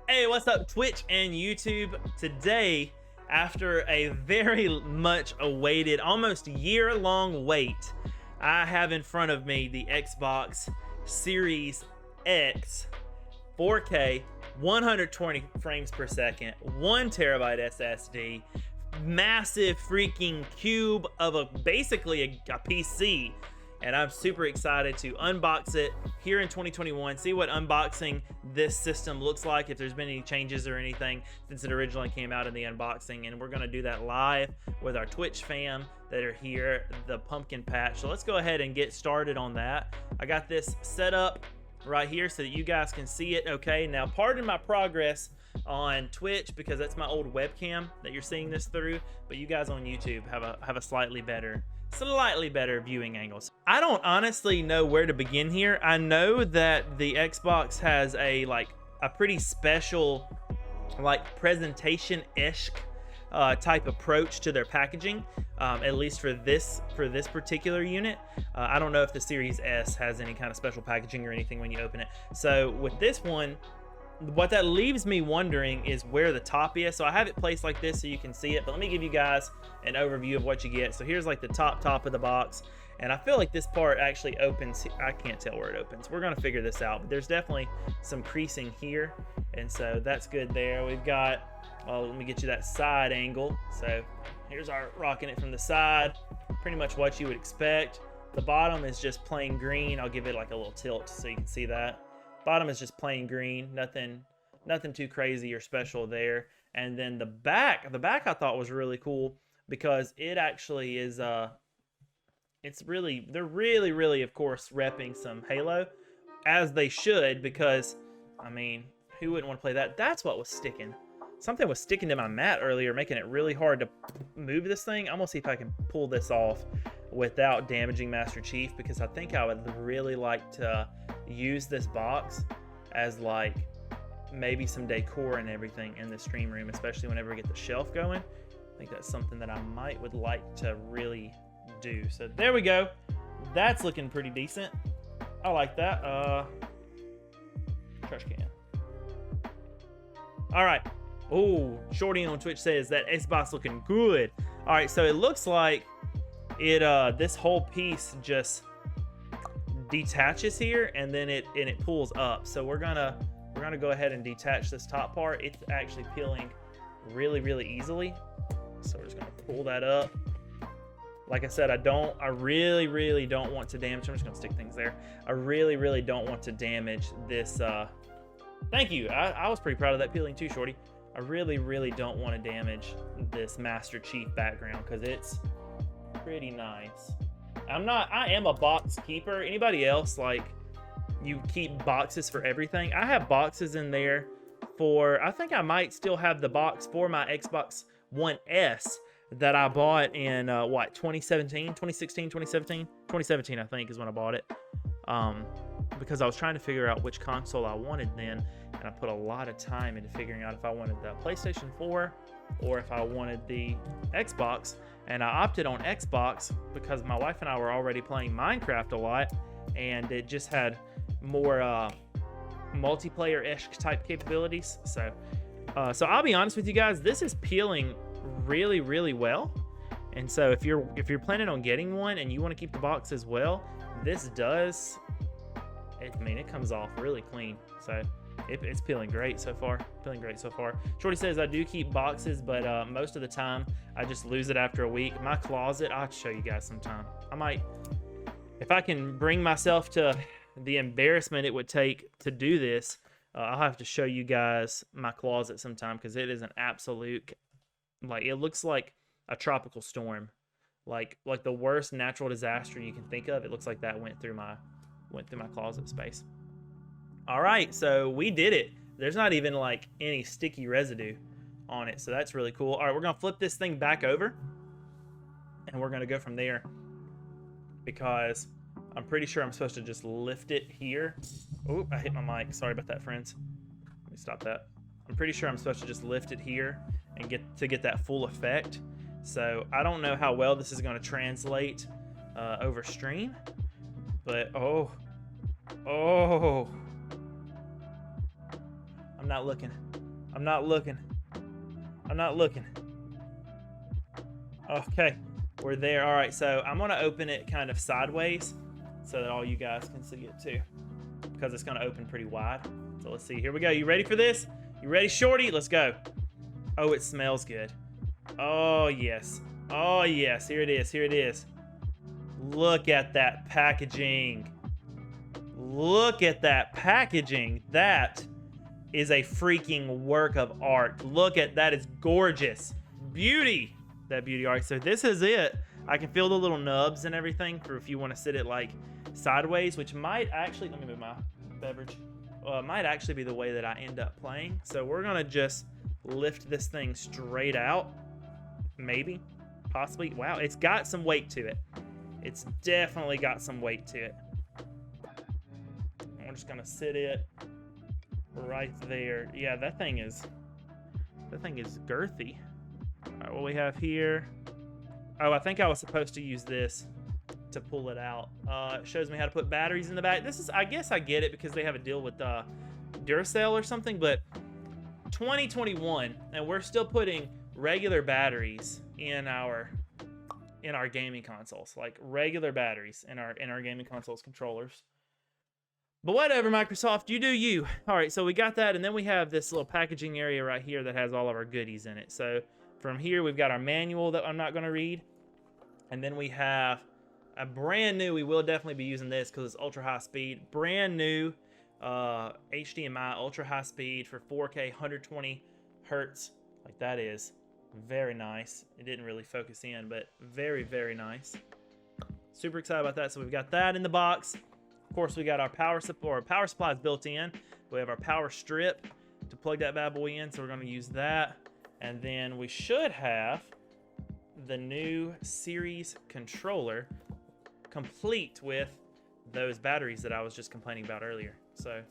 Hey, what's up, Twitch and YouTube? Today, after a very much awaited, almost year-long wait, I have in front of me the Xbox Series X 4K, 120 frames per second, 1 terabyte SSD, massive freaking cube of basically a PC. And I'm super excited to unbox it here in 2021, see what unboxing this system looks like, if there's been any changes or anything since it originally came out in the unboxing. And we're gonna do that live with our Twitch fam that are here, the pumpkin patch. So let's go ahead and get started on that. I got this set up right here so that you guys can see it. Okay, now pardon my progress on Twitch because that's my old webcam that you're seeing this through, but you guys on YouTube have a slightly better viewing angles. I don't honestly know where to begin here. I know that the Xbox has a pretty special presentation-ish type approach to their packaging, at least for this particular unit. I don't know if the Series S has any kind of special packaging or anything when you open it. So with this one, what that leaves me wondering is where the top is. So I have it placed like this so you can see it, but let me give you guys an overview of what you get. So here's like the top of the box, and I feel like this part actually opens. I can't tell where it opens. We're gonna figure this out, but there's definitely some creasing here, and so that's good there. We've got, well, let me get you that side angle. So here's our rocking it from the side, pretty much what you would expect. The bottom is just plain green. I'll give it like a little tilt so you can see that. Bottom is just plain green, nothing too crazy or special there. And then the back I thought was really cool because it actually is they're really of course repping some Halo, as they should, because I mean, who wouldn't want to play that? That's what was sticking. Something was sticking to my mat earlier, making it really hard to move this thing. I'm gonna see if I can pull this off without damaging Master Chief, because I think I would really like to use this box as like maybe some decor and everything in the stream room, especially whenever we get the shelf going. I think that's something that I would like to really do. So there we go. That's looking pretty decent. I like that. Trash can. All right. Oh, Shorty on Twitch says that Xbox looking good. All right, so it looks like it this whole piece just detaches here, and then it pulls up. So we're gonna go ahead and detach this top part. It's actually peeling really easily. So we're just gonna pull that up. Like I said, I really don't want to damage. I'm just gonna stick things there. I really don't want to damage this. Thank you. I was pretty proud of that peeling too, Shorty. I really don't want to damage this Master Chief background because it's pretty nice. I am a box keeper. Anybody else, like, you keep boxes for everything? I have boxes in there for, I think I might still have the box for my Xbox One S that I bought in 2017, 2017 I think is when I bought it, because I was trying to figure out which console I wanted then, and I put a lot of time into figuring out if I wanted the PlayStation 4 or if I wanted the Xbox. And I opted on Xbox because my wife and I were already playing Minecraft a lot, and it just had more multiplayer-ish type capabilities. So I'll be honest with you guys, this is peeling really well. And so if you're planning on getting one and you want to keep the box as well, this does. I mean, it comes off really clean. So it's peeling great so far. Shorty says I do keep boxes, but most of the time I just lose it after a week. My closet, I'll show you guys sometime. I might, if I can bring myself to the embarrassment it would take to do this, I'll have to show you guys my closet sometime, because it is an absolute, like, it looks like a tropical storm, like the worst natural disaster you can think of. It looks like that went through my closet space. All right, so we did it. There's not even like any sticky residue on it, so that's really cool. All right, we're gonna flip this thing back over, and we're gonna go from there, because I'm pretty sure I'm supposed to just lift it here. Oh, I hit my mic. Sorry about that, friends. Let me stop that. I'm pretty sure I'm supposed to just lift it here and get that full effect. So I don't know how well this is gonna translate over stream, but oh, I'm not looking. I'm not looking. I'm not looking. Okay, we're there. All right, so I'm gonna open it kind of sideways so that all you guys can see it too, because it's gonna open pretty wide. So let's see. Here we go. You ready for this? You ready, Shorty? Let's go. Oh, it smells good. Oh yes. Oh yes. Here it is. Here it is. Look at that packaging. Look at that packaging. That is a freaking work of art. Look at that. It's gorgeous. Beauty. That beauty. All right, so this is it. I can feel the little nubs and everything for if you want to sit it like sideways, which might actually, let me move my beverage. Might actually be the way that I end up playing. So we're gonna just lift this thing straight out. Maybe, possibly. Wow, it's got some weight to it. It's definitely got some weight to it. I'm just gonna sit it right there. Yeah, that thing is girthy. All right, what we have here. Oh, I think I was supposed to use this to pull it out. It shows me how to put batteries in the back. This is, I guess I get it because they have a deal with Duracell or something, but 2021 and we're still putting regular batteries in our gaming consoles, like regular batteries in our gaming consoles controllers. But whatever, Microsoft, you do you. All right, so we got that, and then we have this little packaging area right here that has all of our goodies in it. So from here, we've got our manual that I'm not going to read, and then we have a brand new, we will definitely be using this because it's ultra high speed, brand new HDMI ultra high speed for 4K 120 hertz. Like, that is very nice. It didn't really focus in, but very, very nice. Super excited about that. So we've got that in the box. Of course, we got our power supply. Our power supply is built in. We have our power strip to plug that bad boy in, so we're going to use that. And then we should have the new series controller complete with those batteries that I was just complaining about earlier. So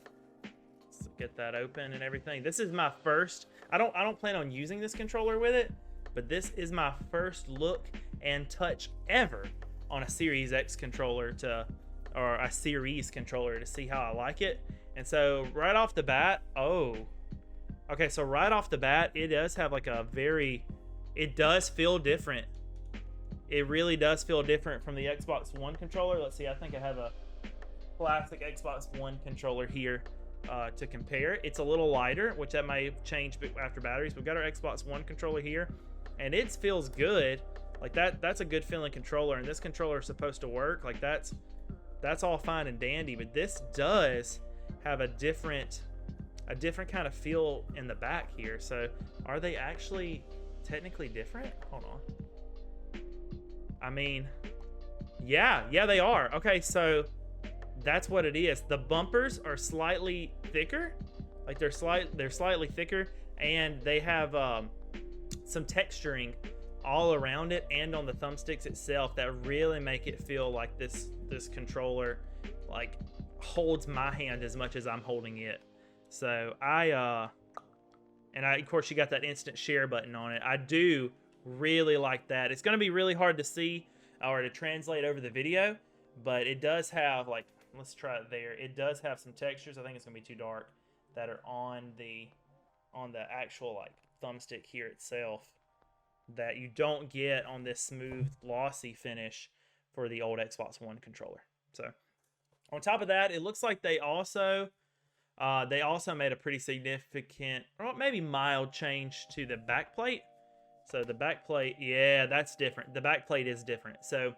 let's get that open and everything. This is my first. I don't plan on using this controller with it, but this is my first look and touch ever on a Series X controller or a Series controller to see how I like it. And so right off the bat, okay, so right off the bat, it does have like it does feel different. It really does feel different from the Xbox One controller. Let's see, I think I have a classic Xbox One controller here to compare. It's a little lighter, which that may change after batteries. We've got our Xbox One controller here, and it feels good. Like that's a good feeling controller, and this controller is supposed to work. Like that's all fine and dandy, but this does have a different kind of feel in the back here. So are they actually technically different? Hold on. I mean, yeah, they are. Okay, so that's what it is. The bumpers are slightly thicker. Like they're slightly thicker, and they have some texturing all around it and on the thumbsticks itself that really make it feel like this controller like holds my hand as much as I'm holding it. So of course you got that instant share button on it. I do really like that. It's going to be really hard to see or to translate over the video, but it does have, like, let's try it there. It does have some textures. I think it's going to be too dark, that are on the actual like thumbstick here itself that you don't get on this smooth glossy finish for the old Xbox One controller. So on top of that, it looks like they also made a pretty significant, or maybe mild change to the backplate. So the backplate, yeah, that's different. The backplate is different. So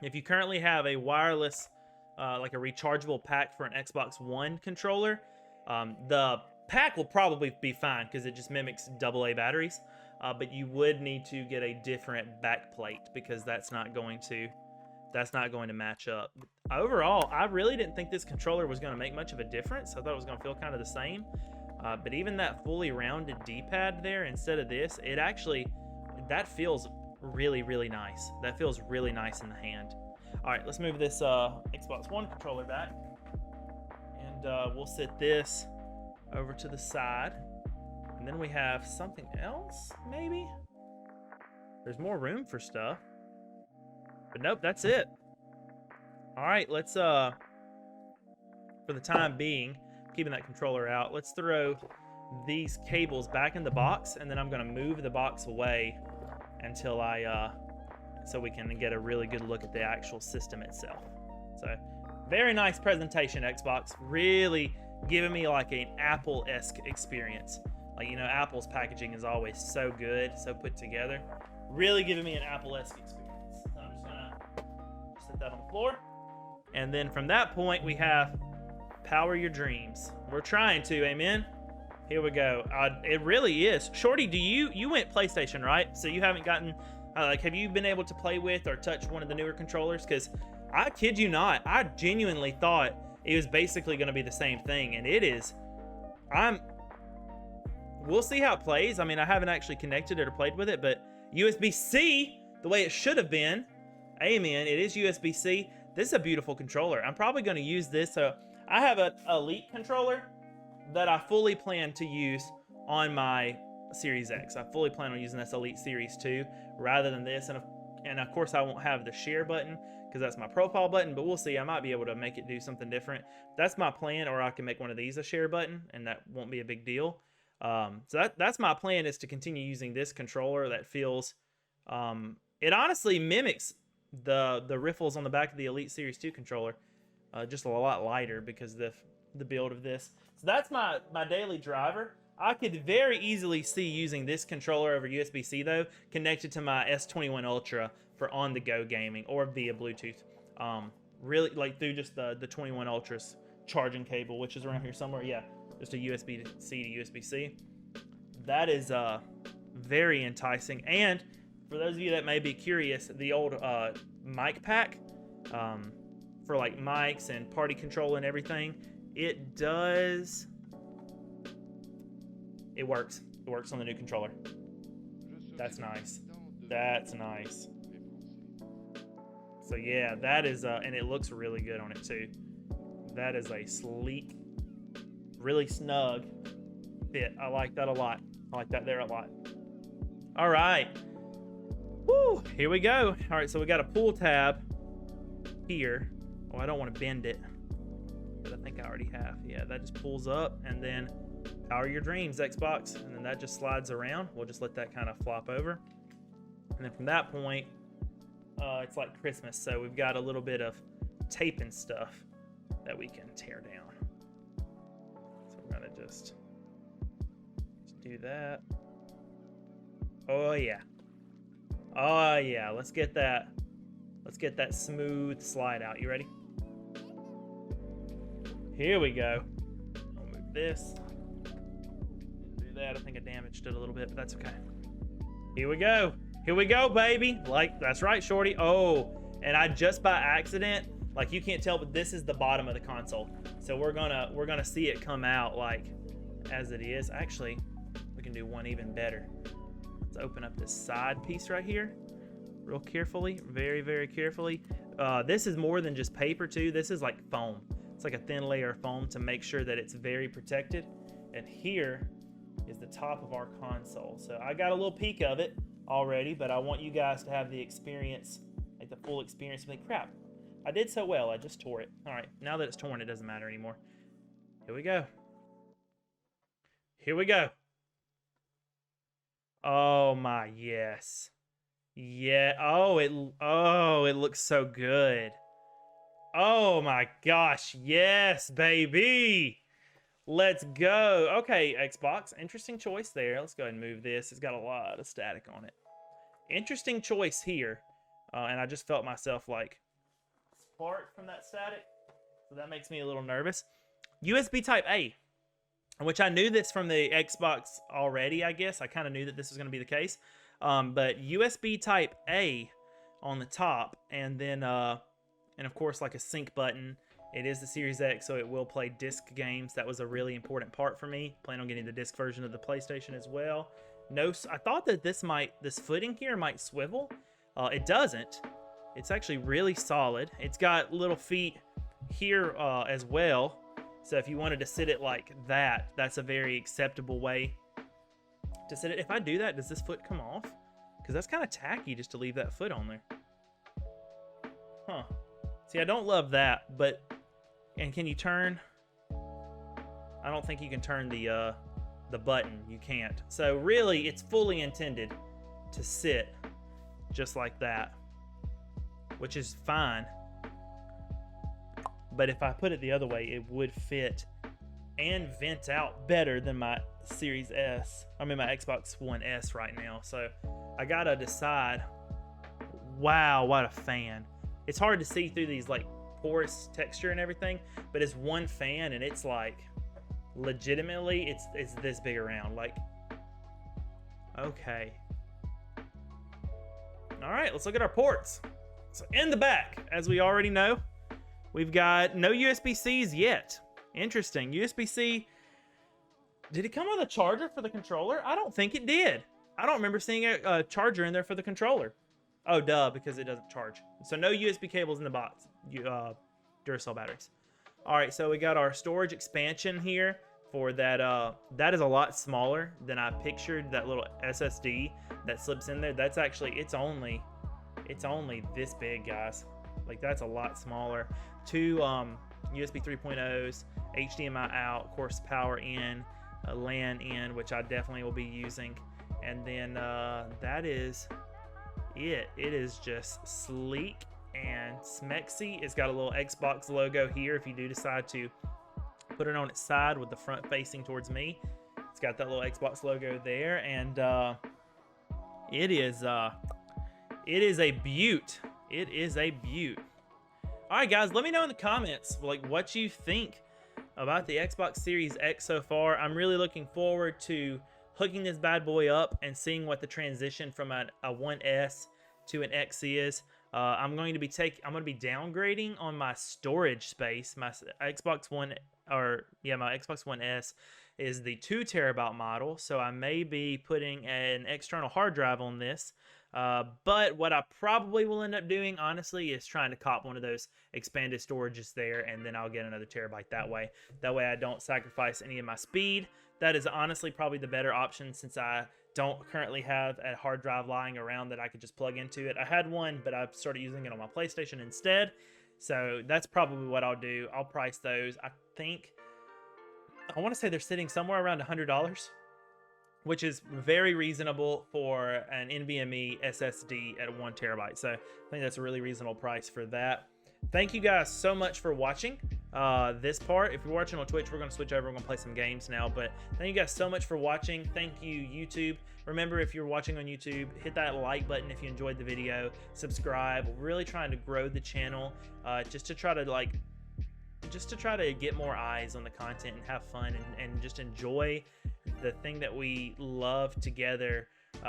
if you currently have a wireless, like a rechargeable pack for an Xbox One controller, the pack will probably be fine because it just mimics AA batteries. But you would need to get a different backplate because that's not going to match up. Overall, I really didn't think this controller was going to make much of a difference. I thought it was going to feel kind of the same. But even that fully rounded D-pad there instead of this, that feels really, really nice. That feels really nice in the hand. All right, let's move this Xbox One controller back. And we'll set this over to the side. And then we have something else, maybe? There's more room for stuff. But nope, that's it. All right, let's, for the time being, keeping that controller out, let's throw these cables back in the box, and then I'm gonna move the box away until so we can get a really good look at the actual system itself. So very nice presentation, Xbox. Really giving me like an Apple-esque experience. Like, you know, Apple's packaging is always so good, so put together. Really giving me an Apple-esque experience. So I'm just gonna set that on the floor. And then from that point, we have Power Your Dreams. We're trying to, amen? Here we go. It really is. Shorty, you went PlayStation, right? So you haven't gotten, like, have you been able to play with or touch one of the newer controllers? Because I kid you not, I genuinely thought it was basically going to be the same thing, and it is. We'll see how it plays. I mean, I haven't actually connected it or played with it, but USB-C, the way it should have been, amen, it is USB-C. This is a beautiful controller. I'm probably going to use this. So I have an Elite controller that I fully plan to use on my Series X. I fully plan on using this Elite Series 2 rather than this. And of course, I won't have the share button because that's my profile button, but we'll see. I might be able to make it do something different. That's my plan, or I can make one of these a share button, and that won't be a big deal. So that's my plan, is to continue using this controller that feels, it honestly mimics the riffles on the back of the Elite Series 2 controller, just a lot lighter because of the build of this. So that's my daily driver. I could very easily see using this controller over USB-C though, connected to my S21 Ultra for on-the-go gaming or via Bluetooth. Really, like through just the 21 Ultra's charging cable, which is around here somewhere. Yeah, just a USB-C to USB-C. That is very enticing. And for those of you that may be curious, the old mic pack for like mics and party control and everything, it works. It works on the new controller. That's nice. That's nice. So yeah, that is, and it looks really good on it too. That is a sleek, really snug fit. I like that a lot. I like that there a lot. All right. Woo, here we go. All right, so we got a pull tab here. Oh, I don't want to bend it, but I think I already have. Yeah, that just pulls up, and then Power Your Dreams, Xbox, and then that just slides around. We'll just let that kind of flop over. And then from that point, it's like Christmas, so we've got a little bit of tape and stuff that we can tear down. So we're gonna just do that. Oh yeah. Oh yeah, let's get that smooth slide out. You ready? Here we go. I'll move this. Do that. I think I damaged it a little bit, but that's okay. Here we go. Here we go, baby. Like, that's right, Shorty. Oh, and I just by accident, like you can't tell, but this is the bottom of the console. So we're gonna see it come out like as it is. Actually, we can do one even better. Let's open up this side piece right here real carefully, very, very carefully. This is more than just paper too. This is like foam. It's like a thin layer of foam to make sure that it's very protected. And here is the top of our console. So I got a little peek of it already, but I want you guys to have the experience, like the full experience. Like, crap, I did so well, I just tore it. All right, now that it's torn, it doesn't matter anymore. Here we go. Here we go. Oh my, yes. Yeah, oh, it looks so good. Oh my gosh, yes, baby. Let's go. Okay, Xbox, interesting choice there. Let's go ahead and move this. It's got a lot of static on it. Interesting choice here. And I just felt myself like spark from that static. So that makes me a little nervous. USB Type A, which I knew this from the Xbox already, I guess. I kind of knew that this was going to be the case. But USB Type A on the top, and then, and of course, like a sync button. It is the Series X, so it will play disc games. That was a really important part for me. Plan on getting the disc version of the PlayStation as well. No, I thought that this footing here might swivel. It doesn't. It's actually really solid. It's got little feet here as well. So if you wanted to sit it like that, that's a very acceptable way to sit it. If I do that, does this foot come off? Because that's kind of tacky just to leave that foot on there. Huh. See, I don't love that, but... And can you turn? I don't think you can turn the the button, you can't. So really, it's fully intended to sit just like that, which is fine. But if I put it the other way, it would fit and vent out better than my Series S. I mean, my Xbox One S right now. So I gotta decide. Wow, what a fan. It's hard to see through these like porous texture and everything, but it's one fan and it's like legitimately it's this big around. Like, okay. All right, let's look at our ports. So in the back, as we already know, we've got no USB-Cs yet. Interesting. USB-C. Did it come with a charger for the controller? I don't think it did. I don't remember seeing a charger in there for the controller. Oh, duh, because it doesn't charge. So no USB cables in the box. Duracell batteries. All right, so we got our storage expansion here for that. That is a lot smaller than I pictured. That little SSD that slips in there. That's actually, it's only this big, guys. Like, that's a lot smaller. Two USB 3.0s, HDMI out, of course, power in, LAN in, which I definitely will be using. And then that is it. It is just sleek and smexy. It's got a little Xbox logo here if you do decide to put it on its side with the front facing towards me. It's got that little Xbox logo there, and it is a beaut. It is a beaut. All right, guys, let me know in the comments like what you think about the Xbox Series X so far. I'm really looking forward to hooking this bad boy up and seeing what the transition from a 1S to an X is. I'm going to be downgrading on my storage space. My Xbox One, my Xbox One S is the 2 terabyte model, so I may be putting an external hard drive on this. But what I probably will end up doing, honestly, is trying to cop one of those expanded storages there, and then I'll get another terabyte that way. That way I don't sacrifice any of my speed. That is honestly probably the better option, since I don't currently have a hard drive lying around that I could just plug into it. I had one, but I've started using it on my PlayStation instead. So that's probably what I'll do. I'll price those. I want to say they're sitting somewhere around $100. Which is very reasonable for an NVMe SSD at 1 terabyte. So I think that's a really reasonable price for that. Thank you guys so much for watching this part. If you're watching on Twitch, we're going to switch over. We're going to play some games now. But thank you guys so much for watching. Thank you, YouTube. Remember, if you're watching on YouTube, hit that like button if you enjoyed the video. Subscribe. We're really trying to grow the channel just to try to get more eyes on the content and have fun and just enjoy the thing that we love together,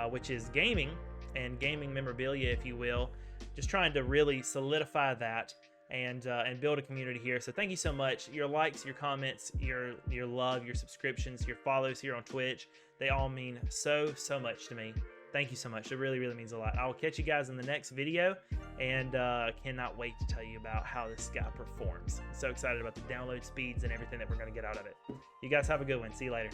which is gaming and gaming memorabilia, if you will. Just trying to really solidify that and build a community here. So thank you so much. Your likes, your comments, your love, your subscriptions, your follows here on Twitch, they all mean so much to me. Thank you so much. It really means a lot. I will catch you guys in the next video, and cannot wait to tell you about how this guy performs. I'm so excited about the download speeds and everything that we're going to get out of it. You guys have a good one. See you later.